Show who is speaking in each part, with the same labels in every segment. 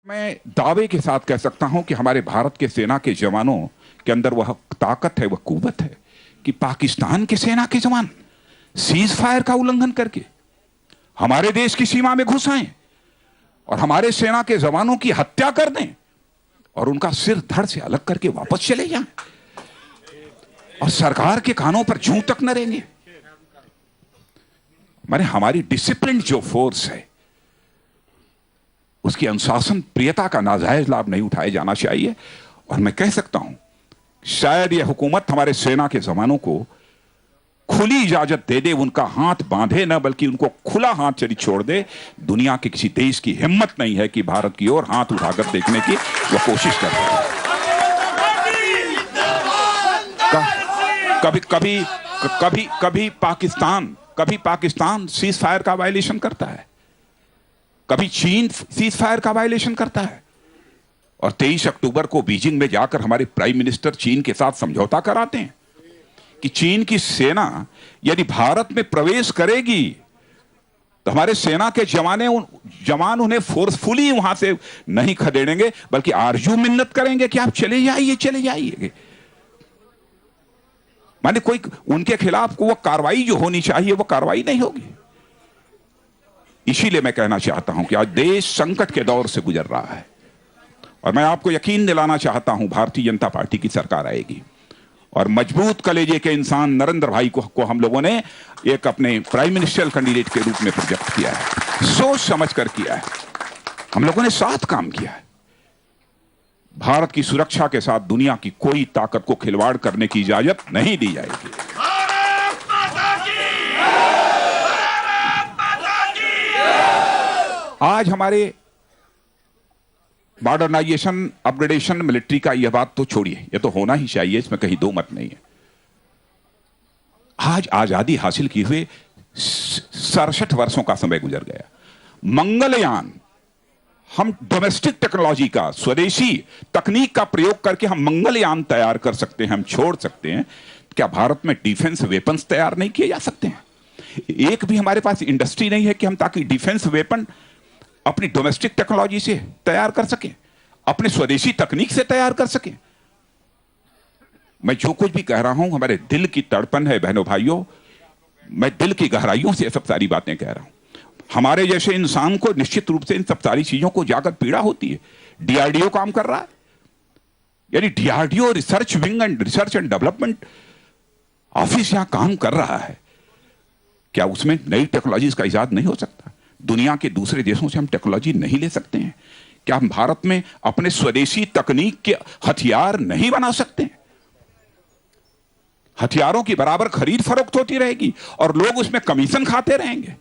Speaker 1: मैं दावे के साथ कह सकता हूं कि हमारे भारत के सेना के जवानों के अंदर वह ताकत है, वह कुव्वत है कि पाकिस्तान के सेना के जवान सीज फायर का उल्लंघन करके हमारे देश की सीमा में घुस आए और हमारे सेना के जवानों की हत्या कर दें और उनका सिर धड़ से अलग करके वापस चले जाएं और सरकार के कानों पर जूं तक न रहेंगे। माने हमारी डिसिप्लिन जो फोर्स है उसकी अनुशासन प्रियता का नाजायज लाभ नहीं उठाया जाना चाहिए। और मैं कह सकता हूं शायद यह हुकूमत हमारे सेना के जवानों को खुली इजाजत दे दे, उनका हाथ बांधे न बल्कि उनको खुला हाथ चली छोड़ दे। दुनिया के किसी देश की हिम्मत नहीं है कि भारत की ओर हाथ उठाकर देखने की वो कोशिश कर रहे हैं। कभी पाकिस्तान सीज फायर का वायलेशन करता है, कभी चीन सीज फायर का वायलेशन करता है। और 23 अक्टूबर को बीजिंग में जाकर हमारे प्राइम मिनिस्टर चीन के साथ समझौता कराते हैं कि चीन की सेना यदि भारत में प्रवेश करेगी तो हमारे सेना के जवान उन्हें फोर्सफुली वहां से नहीं खदेड़ेंगे बल्कि आरजू मिन्नत करेंगे कि आप चले जाइए। माने कोई उनके खिलाफ वो कार्रवाई जो होनी चाहिए वो कार्रवाई नहीं होगी। इसीलिए मैं कहना चाहता हूं कि आज देश संकट के दौर से गुजर रहा है और मैं आपको यकीन दिलाना चाहता हूं भारतीय जनता पार्टी की सरकार आएगी और मजबूत कलेजे के इंसान नरेंद्र भाई को हम लोगों ने एक अपने प्राइम मिनिस्टर कैंडिडेट के रूप में प्रोजेक्ट किया है, सोच समझ कर किया है। हम लोगों ने साथ काम किया है। भारत की सुरक्षा के साथ दुनिया की कोई ताकत को खिलवाड़ करने की इजाजत नहीं दी जाएगी। आज हमारे मॉडर्नाइजेशन, अपग्रेडेशन, मिलिट्री का यह बात तो छोड़िए, यह तो होना ही चाहिए, इसमें कहीं दो मत नहीं है। आज आजादी हासिल किए हुए 67 वर्षों का समय गुजर गया। मंगलयान, हम डोमेस्टिक टेक्नोलॉजी का, स्वदेशी तकनीक का प्रयोग करके हम मंगलयान तैयार कर सकते हैं, हम छोड़ सकते हैं। क्या भारत में डिफेंस वेपन्स तैयार नहीं किए जा सकते हैं? एक भी हमारे पास इंडस्ट्री नहीं है कि हम ताकि डिफेंस वेपन अपनी डोमेस्टिक टेक्नोलॉजी से तैयार कर सकें, अपने स्वदेशी तकनीक से तैयार कर सकें। मैं जो कुछ भी कह रहा हूं हमारे दिल की तड़पन है बहनों भाइयों, मैं दिल की गहराइयों से सब सारी बातें कह रहा हूं। हमारे जैसे इंसान को निश्चित रूप से इन सब सारी चीजों को जाकर पीड़ा होती है। डीआरडीओ काम कर रहा है, यानी DRDO research wing and research and development office यहां काम कर रहा है। क्या उसमें नई टेक्नोलॉजीज का इजाद नहीं हो सकता? दुनिया के दूसरे देशों से हम टेक्नोलॉजी नहीं ले सकते हैं? क्या हम भारत में अपने स्वदेशी तकनीक के हथियार नहीं बना सकते हैं? हथियारों की बराबर खरीद फरोख्त होती रहेगी और लोग उसमें कमीशन खाते रहेंगे।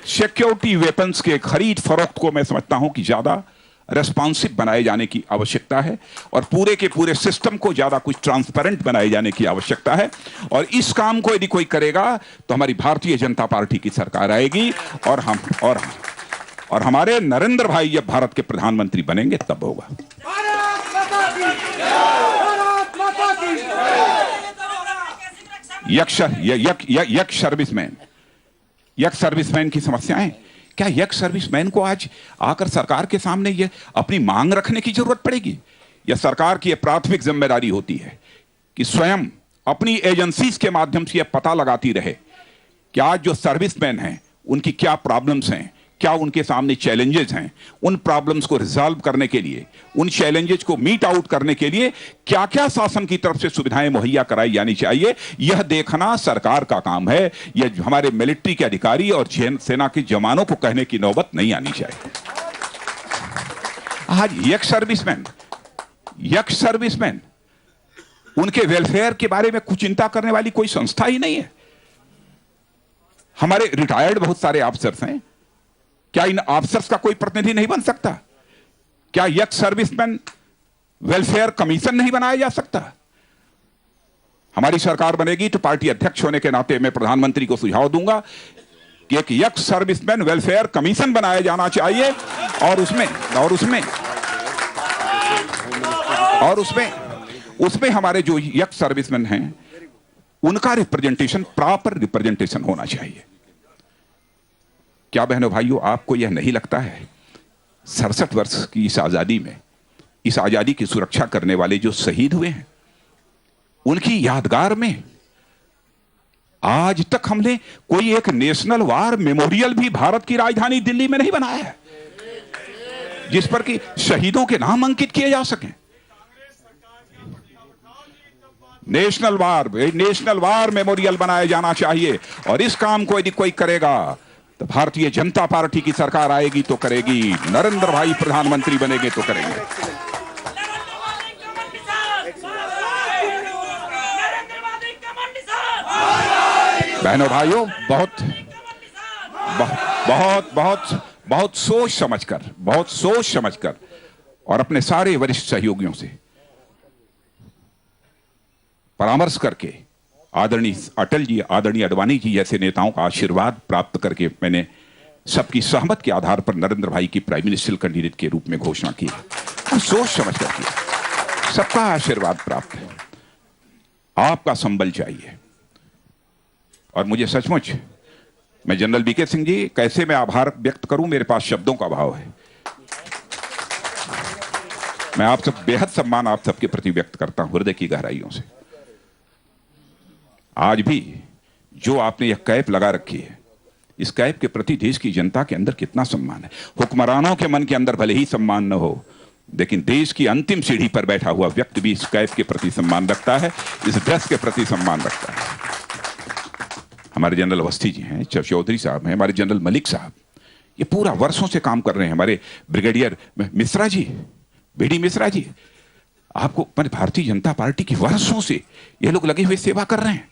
Speaker 1: सिक्योरिटी वेपन्स के खरीद फरोख्त को मैं समझता हूं कि ज्यादा रेस्पॉन्सिव बनाए जाने की आवश्यकता है और पूरे के पूरे सिस्टम को ज्यादा कुछ ट्रांसपेरेंट बनाए जाने की आवश्यकता है। और इस काम को यदि कोई करेगा तो हमारी भारतीय जनता पार्टी की सरकार आएगी और हमारे नरेंद्र भाई जब भारत के प्रधानमंत्री बनेंगे तब होगा। यक्स सर्विसमैन की समस्याएं, क्या यक्स सर्विसमैन को आज आकर सरकार के सामने ये अपनी मांग रखने की जरूरत पड़ेगी? या सरकार की यह प्राथमिक जिम्मेदारी होती है कि स्वयं अपनी एजेंसीज के माध्यम से यह पता लगाती रहे कि आज जो सर्विसमैन हैं उनकी क्या प्रॉब्लम्स हैं, क्या उनके सामने चैलेंजेस हैं, उन प्रॉब्लम्स को रिजॉल्व करने के लिए, उन चैलेंजेस को मीट आउट करने के लिए क्या क्या शासन की तरफ से सुविधाएं मुहैया कराई जानी चाहिए, यह देखना सरकार का काम है। यह हमारे मिलिट्री के अधिकारी और सेना के जवानों को कहने की नौबत नहीं आनी चाहिए। आज यक्स सर्विसमैन उनके वेलफेयर के बारे में कुछ चिंता करने वाली कोई संस्था ही नहीं है। हमारे रिटायर्ड बहुत सारे ऑफिसर्स हैं, क्या इन ऑफिसर्स का कोई प्रतिनिधि नहीं बन सकता? क्या यक्स सर्विसमैन वेलफेयर कमीशन नहीं बनाया जा सकता? हमारी सरकार बनेगी तो पार्टी अध्यक्ष होने के नाते मैं प्रधानमंत्री को सुझाव दूंगा कि एक यक्स सर्विसमैन वेलफेयर कमीशन बनाया जाना चाहिए और उसमें हमारे जो यक्स सर्विसमैन हैं उनका रिप्रेजेंटेशन, प्रॉपर रिप्रेजेंटेशन होना चाहिए। क्या बहनों भाइयों, आपको यह नहीं लगता है 67 वर्ष की इस आजादी में, इस आजादी की सुरक्षा करने वाले जो शहीद हुए हैं, उनकी यादगार में आज तक हमने कोई एक नेशनल वार मेमोरियल भी भारत की राजधानी दिल्ली में नहीं बनाया है, जिस पर कि शहीदों के नाम अंकित किए जा सकें। नेशनल वार मेमोरियल बनाया जाना चाहिए। और इस काम को यदि कोई करेगा तो भारतीय जनता पार्टी की सरकार आएगी तो करेगी, नरेंद्र भाई प्रधानमंत्री बनेंगे तो करेंगे। बहनों भाइयों, बहुत सोच समझकर और अपने सारे वरिष्ठ सहयोगियों से परामर्श करके, आदरणीय अटल जी, आदरणीय आडवाणी जी जैसे नेताओं का आशीर्वाद प्राप्त करके मैंने सबकी सहमत के आधार पर नरेंद्र भाई की प्राइम मिनिस्टर कैंडिडेट के रूप में घोषणा की। सोच समझ कर किया, सबका आशीर्वाद प्राप्त है, आपका संबल चाहिए। और मुझे सचमुच, मैं जनरल वीके सिंह जी, कैसे मैं आभार व्यक्त करूं, मेरे पास शब्दों का अभाव है। मैं आप सब बेहद सम्मान आप सबके प्रति व्यक्त करता हूं हृदय की गहराइयों से। आज भी जो आपने यह कैप लगा रखी है, इस कैप के प्रति देश की जनता के अंदर कितना सम्मान है। हुक्मरानों के मन के अंदर भले ही सम्मान न हो, लेकिन देश की अंतिम सीढ़ी पर बैठा हुआ व्यक्ति भी इस कैप के प्रति सम्मान रखता है, इस ड्रेस के प्रति सम्मान रखता है। हमारे जनरल अवस्थी जी हैं, चौधरी साहब हैं, हमारे जनरल मलिक साहब, ये पूरा वर्षों से काम कर रहे हैं। हमारे ब्रिगेडियर मिश्रा जी, बीडी मिश्रा जी, आपको भारतीय जनता पार्टी की वर्षों से ये लोग लगे हुए सेवा कर रहे हैं।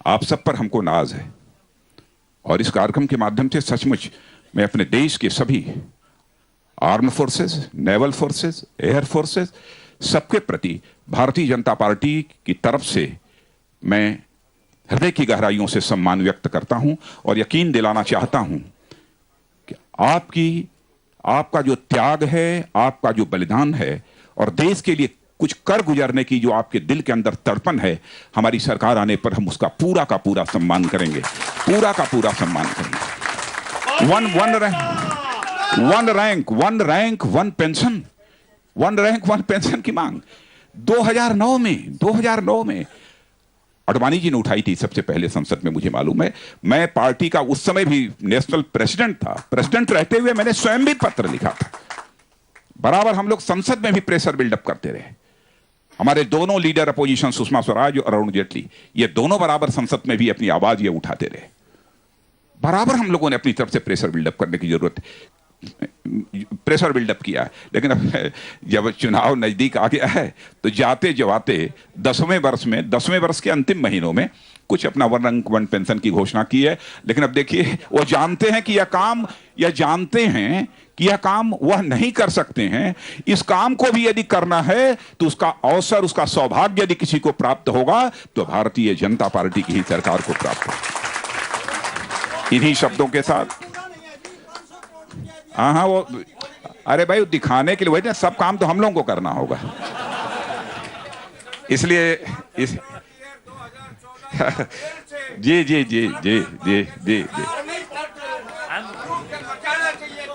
Speaker 1: आप सब पर हमको नाज है और इस कार्यक्रम के माध्यम से सचमुच मैं अपने देश के सभी arm forces, naval forces, air forces, सबके प्रति भारतीय जनता पार्टी की तरफ से मैं हृदय की गहराइयों से सम्मान व्यक्त करता हूं और यकीन दिलाना चाहता हूं कि आपका जो त्याग है, आपका जो बलिदान है और देश के लिए कुछ कर गुजरने की जो आपके दिल के अंदर तड़पन है, हमारी सरकार आने पर हम उसका पूरा का पूरा सम्मान करेंगे, पूरा का पूरा सम्मान करेंगे। वन रैंक वन पेंशन की मांग 2009 में आडवाणी जी ने उठाई थी सबसे पहले संसद में, मुझे मालूम है। मैं पार्टी का उस समय भी नेशनल प्रेसिडेंट था, प्रेसिडेंट रहते हुए मैंने स्वयं भी पत्र लिखा था। बराबर हम लोग संसद में भी प्रेशर बिल्डअप करते रहे। हमारे दोनों लीडर अपोजिशन, सुषमा स्वराज और अरुण जेटली, ये दोनों बराबर संसद में भी अपनी आवाज ये उठाते रहे। बराबर हम लोगों ने अपनी तरफ से प्रेशर बिल्डअप करने की जरूरत, प्रेशर बिल्डअप किया है। लेकिन अब जब चुनाव नजदीक आ गया है तो जाते जवाते 10वें वर्ष के अंतिम महीनों में कुछ अपना वन रैंक वन पेंशन की घोषणा की है। लेकिन अब देखिए, वो जानते हैं कि यह काम वह नहीं कर सकते हैं। इस काम को भी यदि करना है तो उसका अवसर, उसका सौभाग्य यदि किसी को प्राप्त होगा तो भारतीय जनता पार्टी की ही सरकार को प्राप्त होगा। इन्हीं शब्दों के साथ, हाँ, वो अरे भाई, दिखाने के लिए वही ना, सब काम तो हम लोगों को करना होगा, इसलिए जी जी जी जी जी जी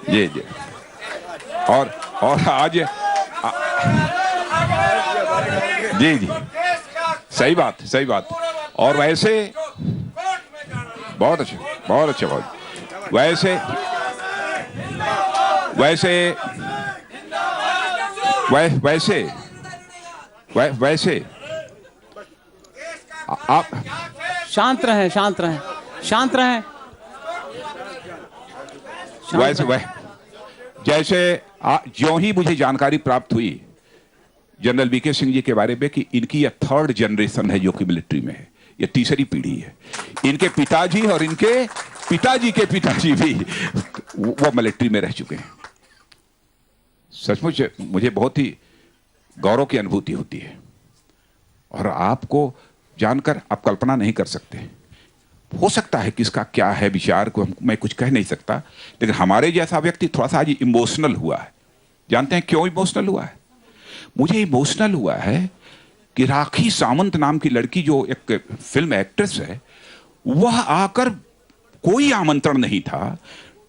Speaker 1: जी जी और आज जी जी सही बात। और वैसे बहुत अच्छा वैसे आप
Speaker 2: शांत रहें।
Speaker 1: जैसे ज्यों ही मुझे जानकारी प्राप्त हुई जनरल वीके सिंह जी के बारे में कि इनकी यह 3rd जनरेशन है जो कि मिलिट्री में है, यह तीसरी पीढ़ी है। इनके पिताजी और इनके पिताजी के पिताजी भी वो मिलिट्री में रह चुके हैं। सचमुच मुझे बहुत ही गौरव की अनुभूति होती है और आपको जानकर आप कल्पना नहीं कर सकते। हो सकता है किसका क्या है विचार को मैं कुछ कह नहीं सकता, लेकिन हमारे जैसा व्यक्ति थोड़ा सा आज इमोशनल हुआ है। जानते हैं क्यों इमोशनल हुआ है? मुझे इमोशनल हुआ है कि राखी सावंत नाम की लड़की जो एक फिल्म एक्ट्रेस है, वह आकर, कोई आमंत्रण नहीं था,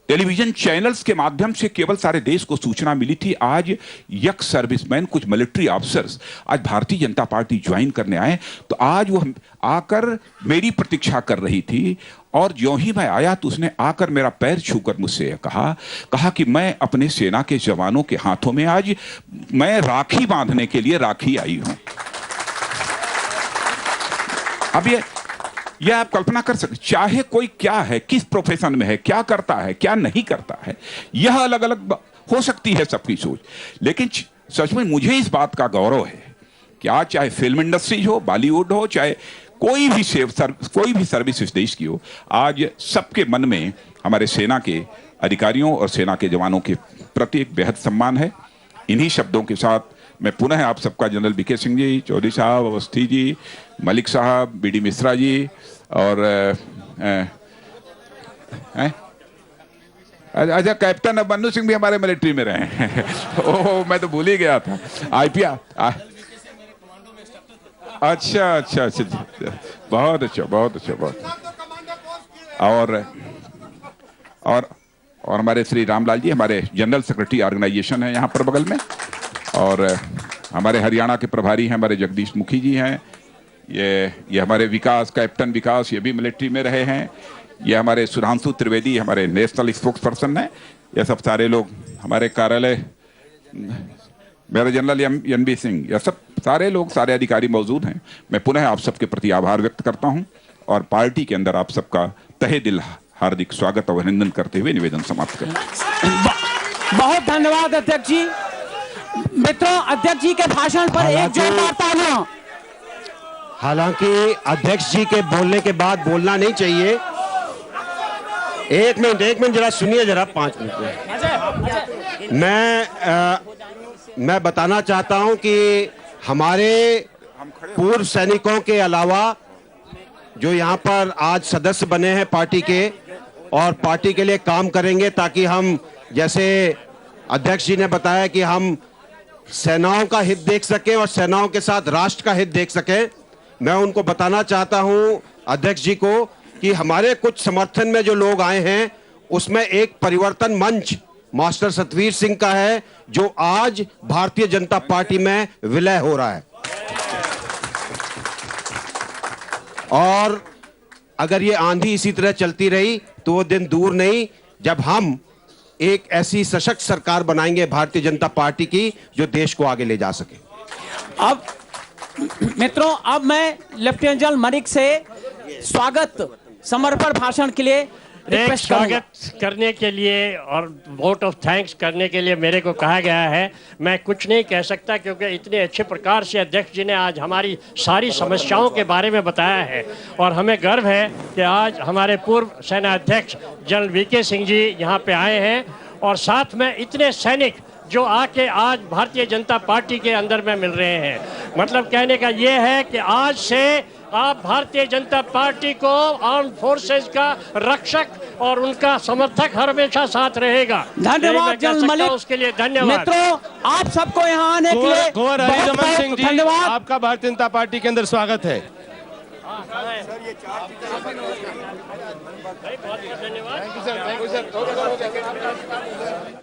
Speaker 1: टेलीविजन चैनल्स के माध्यम से केवल सारे देश को सूचना मिली थी। आज यक्स सर्विसमैन, कुछ मिलिट्री ऑफिसर्स आज भारतीय जनता पार्टी ज्वाइन करने आए, तो आज वह आकर मेरी प्रतीक्षा कर रही थी, और ज्यों ही मैं आया तो उसने आकर मेरा पैर छूकर मुझसे कहा कि मैं अपने सेना के जवानों के हाथों में आज मैं राखी बांधने के लिए राखी आई हूं। अब यह आप कल्पना कर सकते, चाहे कोई क्या है, किस प्रोफेशन में है, क्या करता है, क्या नहीं करता है, यह अलग अलग हो सकती है सबकी सोच, लेकिन सच में मुझे इस बात का गौरव है कि आज चाहे फिल्म इंडस्ट्री हो, बॉलीवुड हो, चाहे कोई भी सर्विस इस देश की हो, आज सबके मन में हमारे सेना के अधिकारियों और सेना के जवानों के प्रति एक बेहद सम्मान है। इन्हीं शब्दों के साथ मैं पुनः आप सबका जनरल बीके सिंह जी, चौधरी साहब, अवस्थी जी, मलिक साहब, बीडी मिश्रा जी और अच्छा कैप्टन मन्नू सिंह भी हमारे मिलिट्री में रहे हैं। ओह, मैं तो भूल ही गया था। आईपीआर, अच्छा अच्छा अच्छा, बहुत अच्छा, बहुत अच्छा, बहुत। और हमारे श्री रामलाल जी हमारे जनरल सेक्रेटरी ऑर्गेनाइजेशन है यहाँ पर बगल में, और हमारे हरियाणा के प्रभारी हैं हमारे जगदीश मुखी जी हैं, ये हमारे विकास, कैप्टन विकास, ये भी मिलिट्री में रहे हैं, ये हमारे सुधांशु त्रिवेदी हमारे नेशनल स्पोक्स पर्सन हैं, ये सब सारे लोग हमारे कार्यालय, मेरे जनरल एनबी सिंह, यह सब सारे लोग, सारे अधिकारी मौजूद हैं। मैं पुनः आप सबके प्रति आभार व्यक्त करता हूं और पार्टी के अंदर आप सबका तहे दिल हार्दिक स्वागत और अभिनंदन करते हुए निवेदन समाप्त करता।
Speaker 2: बहुत धन्यवाद अध्यक्ष जी। मित्रों, अध्यक्ष जी के भाषण पर एक जोरदार तालियां।
Speaker 3: हालांकि अध्यक्ष जी के बोलने के बाद बोलना नहीं चाहिए। एक मिनट जरा सुनिए, जरा 5 मिनट मैं बताना चाहता हूं कि हमारे पूर्व सैनिकों के अलावा जो यहां पर आज सदस्य बने हैं पार्टी के और पार्टी के लिए काम करेंगे, ताकि हम, जैसे अध्यक्ष जी ने बताया, कि हम सेनाओं का हित देख सकें और सेनाओं के साथ राष्ट्र का हित देख सकें। मैं उनको बताना चाहता हूं, अध्यक्ष जी को, कि हमारे कुछ समर्थन में जो लोग आए हैं उसमें एक परिवर्तन मंच मास्टर सतवीर सिंह का है, जो आज भारतीय जनता पार्टी में विलय हो रहा है। और अगर ये आंधी इसी तरह चलती रही तो वो दिन दूर नहीं जब हम एक ऐसी सशक्त सरकार बनाएंगे भारतीय जनता पार्टी की, जो देश को आगे ले जा सके।
Speaker 2: अब मित्रों, अब मैं लेफ्टिनेंट जनरल मलिक से स्वागत समर्पण भाषण के लिए रिक्वेस्ट
Speaker 4: स्वागत करने के लिए और वोट ऑफ थैंक्स करने के लिए मेरे को कहा गया है। मैं कुछ नहीं कह सकता, क्योंकि इतने अच्छे प्रकार से अध्यक्ष जी ने आज हमारी सारी समस्याओं के बारे में बताया है, और हमें गर्व है कि आज हमारे पूर्व सेना अध्यक्ष जनरल वीके सिंह जी यहाँ पे आए हैं, और साथ में इतने सैनिक जो आके आज भारतीय जनता पार्टी के अंदर में मिल रहे हैं। मतलब कहने का ये है कि आज से आप भारतीय जनता पार्टी को, आर्म फोर्सेस का रक्षक और उनका समर्थक हमेशा साथ रहेगा।
Speaker 2: धन्यवाद जनरल मलिक,
Speaker 4: उसके लिए धन्यवाद।
Speaker 2: मित्रों, आप सबको यहाँ आने के लिए
Speaker 5: रमन सिंह जी,
Speaker 2: धन्यवाद।
Speaker 5: आपका भारतीय जनता पार्टी के अंदर स्वागत है।
Speaker 4: बहुत धन्यवाद।